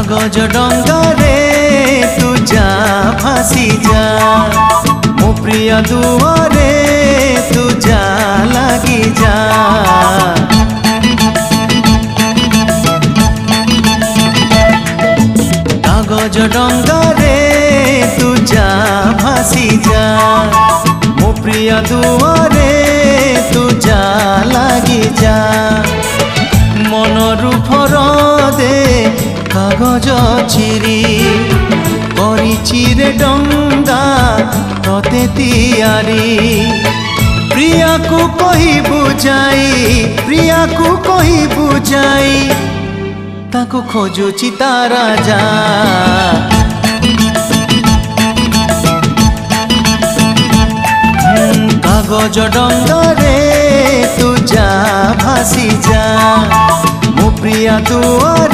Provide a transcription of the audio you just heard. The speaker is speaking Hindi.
कागज डंगारे तू जा भासी जा मो प्रिय दुआरे तू जा लगी जा। कागज डंगारे तू जा भासी जा मो प्रिय दुआरे तू जा लगी जा। मनरु फरदे कागज चिरी रे डंगा तते तियारी प्रिया को कही बुझाई ताको खोजुची तारा जा। कागज डंगारे तू जा भासी जा मो प्रिया दुआरे